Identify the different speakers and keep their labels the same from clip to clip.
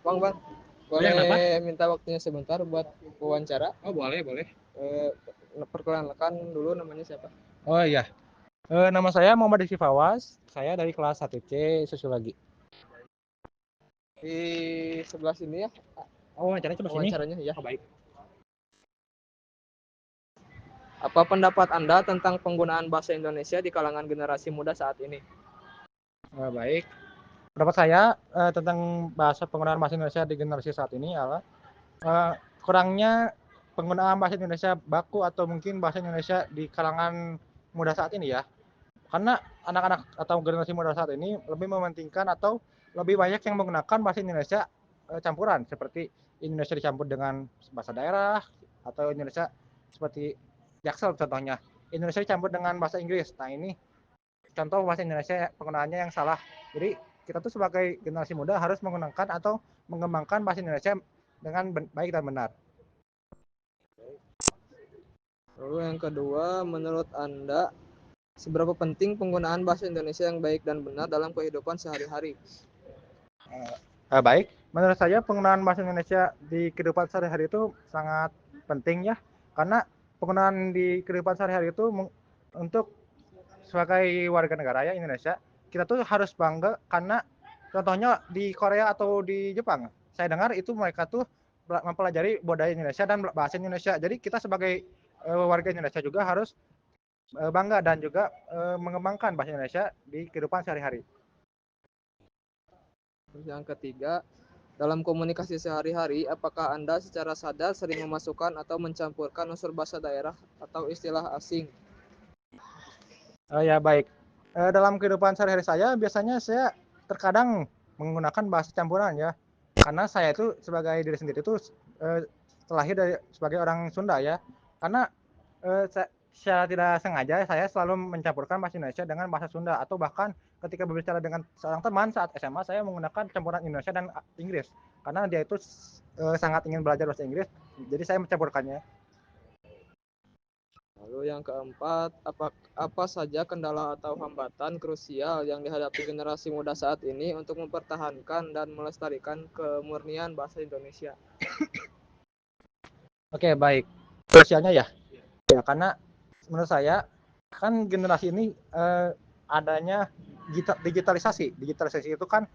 Speaker 1: Bang,
Speaker 2: Oh ya, kenapa?
Speaker 1: boleh minta waktunya sebentar buat wawancara?
Speaker 2: Oh, boleh, boleh.
Speaker 1: Eh, Perkenalkan dulu namanya siapa?
Speaker 2: Oh iya, nama saya Muhammad Rizky Fawas. Saya dari kelas 1C Sosiologi.
Speaker 1: Di sebelah sini ya,
Speaker 2: Oh, wawancaranya coba sini.
Speaker 1: wawancaranya ya.
Speaker 2: Oh, baik.
Speaker 1: Apa pendapat Anda tentang penggunaan bahasa Indonesia di kalangan generasi muda saat ini?
Speaker 2: Baik. Pendapat saya tentang bahasa penggunaan bahasa Indonesia di generasi saat ini adalah eh, kurangnya penggunaan bahasa Indonesia baku atau mungkin bahasa Indonesia di kalangan muda saat ini ya. Karena anak-anak atau generasi muda saat ini lebih mementingkan atau lebih banyak yang menggunakan bahasa Indonesia campuran seperti Indonesia dicampur dengan bahasa daerah atau Indonesia seperti Jaksel contohnya. Indonesia dicampur dengan bahasa Inggris. Nah, ini contoh bahasa Indonesia penggunaannya yang salah. Jadi kita tuh sebagai generasi muda harus menggunakan atau mengembangkan bahasa Indonesia dengan baik dan benar.
Speaker 1: Lalu yang kedua, menurut Anda seberapa penting penggunaan bahasa Indonesia yang baik dan benar dalam kehidupan sehari-hari?
Speaker 2: Baik, menurut saya penggunaan bahasa Indonesia di kehidupan sehari-hari itu sangat penting ya, karena penggunaan di kehidupan sehari-hari itu untuk sebagai warga negara ya Indonesia, kita tuh harus bangga karena contohnya di Korea atau di Jepang, saya dengar itu mereka tuh mempelajari budaya Indonesia dan bahasa Indonesia. Jadi kita sebagai warga Indonesia juga harus bangga dan juga mengembangkan bahasa Indonesia di kehidupan sehari-hari.
Speaker 1: Terus yang ketiga, dalam komunikasi sehari-hari, apakah Anda secara sadar sering memasukkan atau mencampurkan unsur bahasa daerah atau istilah asing?
Speaker 2: Ya baik. Dalam kehidupan sehari-hari saya biasanya saya terkadang menggunakan bahasa campuran ya. Karena saya itu sebagai diri sendiri itu terlahir dari sebagai orang Sunda ya. Karena secara tidak sengaja saya selalu mencampurkan bahasa Indonesia dengan bahasa Sunda atau bahkan ketika berbicara dengan seorang teman saat SMA saya menggunakan campuran Indonesia dan Inggris karena dia itu sangat ingin belajar bahasa Inggris jadi saya mencampurkannya.
Speaker 1: Lalu yang keempat, apa saja kendala atau hambatan krusial yang dihadapi generasi muda saat ini untuk mempertahankan dan melestarikan kemurnian bahasa Indonesia?
Speaker 2: Oke, baik. Sosialnya ya. Ya, karena menurut saya kan generasi ini adanya digitalisasi. Digitalisasi itu kan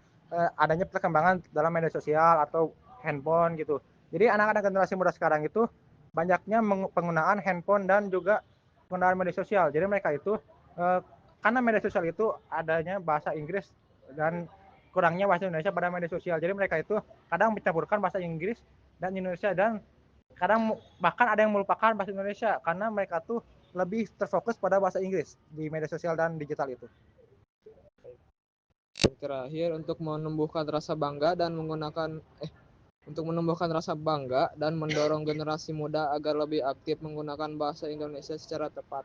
Speaker 2: adanya perkembangan dalam media sosial atau handphone gitu. Jadi anak-anak generasi muda sekarang itu banyaknya penggunaan handphone dan juga penggunaan media sosial. Jadi mereka itu eh, karena media sosial itu adanya bahasa Inggris dan kurangnya bahasa Indonesia pada media sosial. Jadi mereka itu kadang mencampurkan bahasa Inggris dan Indonesia dan kadang bahkan ada yang melupakan bahasa Indonesia karena mereka tuh lebih terfokus pada bahasa Inggris di media sosial dan digital itu.
Speaker 1: Yang terakhir, untuk menumbuhkan rasa bangga dan mendorong generasi muda agar lebih aktif menggunakan bahasa Indonesia secara tepat.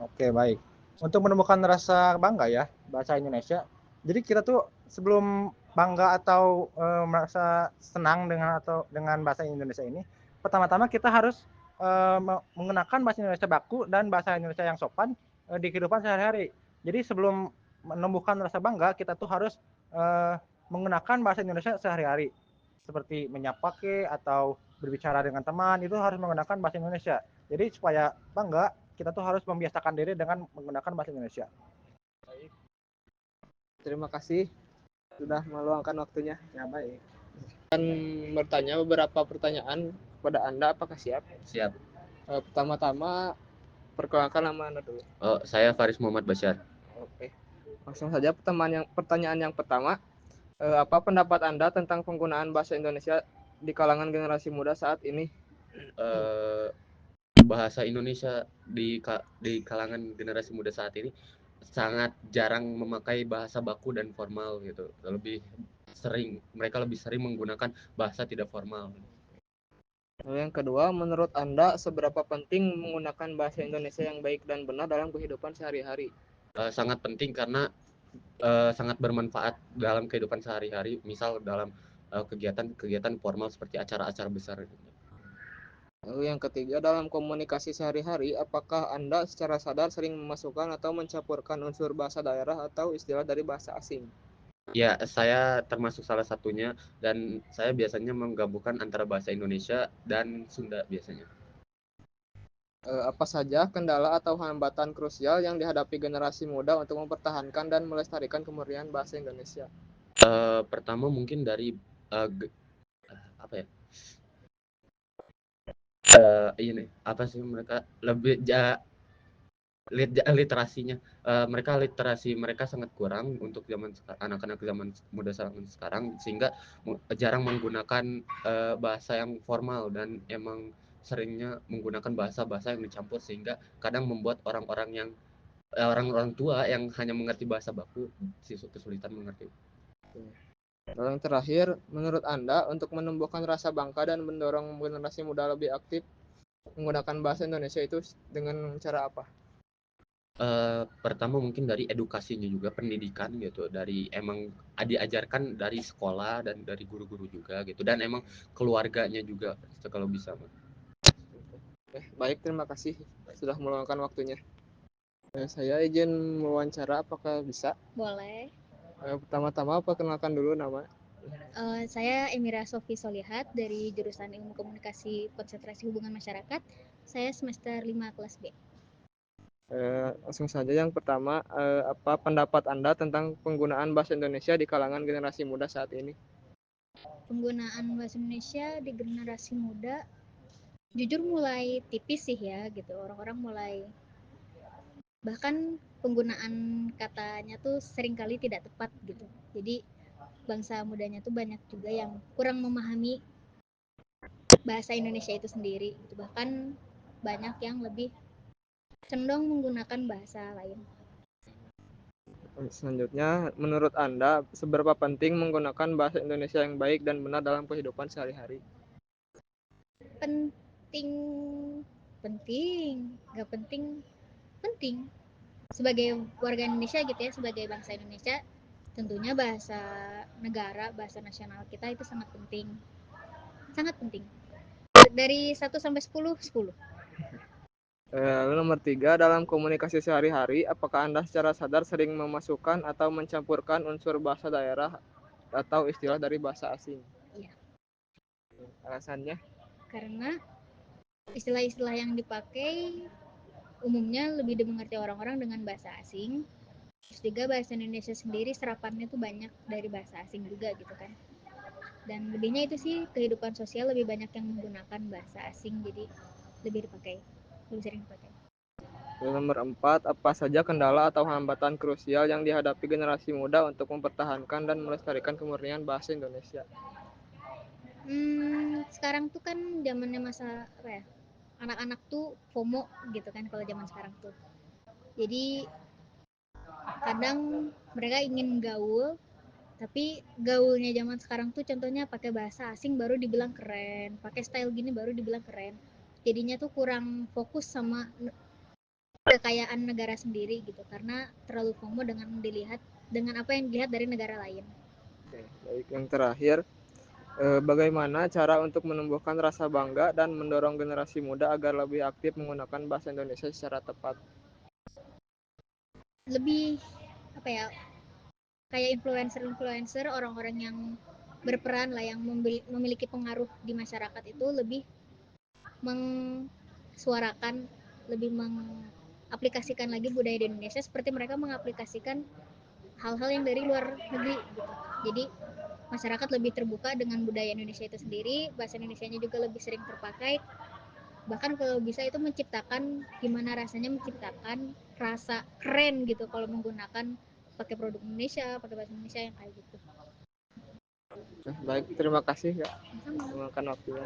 Speaker 2: Oke, baik. Untuk menemukan rasa bangga ya bahasa Indonesia. Jadi kita tuh sebelum bangga atau merasa senang dengan bahasa Indonesia ini, pertama-tama kita harus menggunakan bahasa Indonesia baku dan bahasa Indonesia yang sopan di kehidupan sehari-hari. Jadi sebelum menumbuhkan rasa bangga, kita tuh harus uh, menggunakan bahasa Indonesia sehari-hari. Seperti menyapa ke atau berbicara dengan teman itu harus menggunakan bahasa Indonesia. Jadi supaya bangga, kita tuh harus membiasakan diri dengan menggunakan bahasa Indonesia.
Speaker 1: Terima kasih sudah meluangkan waktunya.
Speaker 2: Ya baik.
Speaker 1: Dan bertanya beberapa pertanyaan kepada Anda, apakah siap?
Speaker 3: Siap.
Speaker 1: Pertama-tama, perkenalkan nama Anda dulu.
Speaker 3: Oh, saya Faris Muhammad Basyar.
Speaker 1: Oke. Langsung saja pertanyaan yang pertama. Apa pendapat Anda tentang penggunaan bahasa Indonesia di kalangan generasi muda saat ini?
Speaker 3: Eh, Bahasa Indonesia di kalangan generasi muda saat ini sangat jarang memakai bahasa baku dan formal gitu. Mereka lebih sering menggunakan bahasa tidak formal.
Speaker 1: Lalu yang kedua, menurut Anda seberapa penting menggunakan bahasa Indonesia yang baik dan benar dalam kehidupan sehari-hari?
Speaker 3: Sangat penting karena sangat bermanfaat dalam kehidupan sehari-hari, misal dalam kegiatan-kegiatan formal seperti acara-acara besar.
Speaker 1: Lalu yang ketiga, dalam komunikasi sehari-hari, apakah Anda secara sadar sering memasukkan atau mencampurkan unsur bahasa daerah atau istilah dari bahasa asing?
Speaker 3: Ya, saya termasuk salah satunya dan saya biasanya menggabungkan antara bahasa Indonesia dan Sunda biasanya.
Speaker 1: Apa saja kendala atau hambatan krusial yang dihadapi generasi muda untuk mempertahankan dan melestarikan kemurnian bahasa Indonesia?
Speaker 3: Pertama mungkin dari apa ya? Ini apa sih mereka lebih literasinya, mereka literasi mereka sangat kurang untuk anak-anak zaman muda zaman sekarang sehingga jarang menggunakan bahasa yang formal dan emang seringnya menggunakan bahasa-bahasa yang dicampur sehingga kadang membuat orang-orang tua yang hanya mengerti bahasa baku kesulitan mengerti.
Speaker 1: Lalu yang terakhir, menurut Anda untuk menumbuhkan rasa bangga dan mendorong generasi muda lebih aktif menggunakan bahasa Indonesia itu dengan cara apa?
Speaker 3: Pertama mungkin dari edukasinya juga, pendidikan gitu, dari emang diajarkan dari sekolah dan dari guru-guru juga gitu, dan emang keluarganya juga kalau bisa mah.
Speaker 1: Baik, terima kasih sudah meluangkan waktunya. Saya izin mewawancara, apakah bisa?
Speaker 4: Boleh.
Speaker 1: Pertama-tama perkenalkan dulu nama.
Speaker 4: Saya Emira Sofi Solihat dari jurusan Ilmu Komunikasi Konsentrasi Hubungan Masyarakat. Saya semester 5 kelas B.
Speaker 1: Langsung saja yang pertama, apa pendapat Anda tentang penggunaan bahasa Indonesia di kalangan generasi muda saat ini?
Speaker 4: Penggunaan bahasa Indonesia di generasi muda jujur mulai tipis sih ya gitu. Orang-orang mulai bahkan penggunaan katanya tuh seringkali tidak tepat gitu. Jadi bangsa mudanya tuh banyak juga yang kurang memahami bahasa Indonesia itu sendiri gitu. Bahkan banyak yang lebih condong menggunakan bahasa lain.
Speaker 1: Selanjutnya, menurut Anda, seberapa penting menggunakan bahasa Indonesia yang baik dan benar dalam kehidupan sehari-hari?
Speaker 4: Penting, penting, nggak penting, penting. Sebagai warga Indonesia gitu ya, sebagai bangsa Indonesia, tentunya bahasa negara, bahasa nasional kita itu sangat penting. Sangat penting. Dari 1 sampai 10, 10.
Speaker 1: Lalu nomor 3, dalam komunikasi sehari-hari, apakah Anda secara sadar sering memasukkan atau mencampurkan unsur bahasa daerah atau istilah dari bahasa asing?
Speaker 4: Iya.
Speaker 1: Alasannya?
Speaker 4: Karena istilah-istilah yang dipakai umumnya lebih dimengerti orang-orang dengan bahasa asing. Terus juga bahasa Indonesia sendiri serapannya tuh banyak dari bahasa asing juga gitu kan. Dan lebihnya itu sih kehidupan sosial lebih banyak yang menggunakan bahasa asing, jadi lebih sering dipakai.
Speaker 1: Lalu nomor 4, apa saja kendala atau hambatan krusial yang dihadapi generasi muda untuk mempertahankan dan melestarikan kemurnian bahasa Indonesia?
Speaker 4: Sekarang tuh kan zamannya masa apa ya, anak-anak tuh FOMO gitu kan kalau zaman sekarang tuh. Jadi kadang mereka ingin gaul, tapi gaulnya zaman sekarang tuh contohnya pakai bahasa asing baru dibilang keren, pakai style gini baru dibilang keren. Jadinya tuh kurang fokus sama kekayaan negara sendiri gitu karena terlalu FOMO dengan apa yang dilihat dari negara lain.
Speaker 1: Oke, baik. Yang terakhir, bagaimana cara untuk menumbuhkan rasa bangga dan mendorong generasi muda agar lebih aktif menggunakan bahasa Indonesia secara tepat?
Speaker 4: Lebih apa ya, kayak influencer orang-orang yang berperan lah, yang memiliki pengaruh di masyarakat itu lebih mengsuarakan, lebih mengaplikasikan lagi budaya di Indonesia seperti mereka mengaplikasikan hal-hal yang dari luar negeri gitu. Jadi masyarakat lebih terbuka dengan budaya Indonesia itu sendiri, bahasa Indonesianya juga lebih sering terpakai. Bahkan kalau bisa itu menciptakan gimana rasanya menciptakan rasa keren gitu kalau menggunakan pakai produk Indonesia, pakai bahasa Indonesia yang kayak gitu.
Speaker 1: Baik, terima kasih ya
Speaker 4: Sama.
Speaker 1: meluangkan waktunya.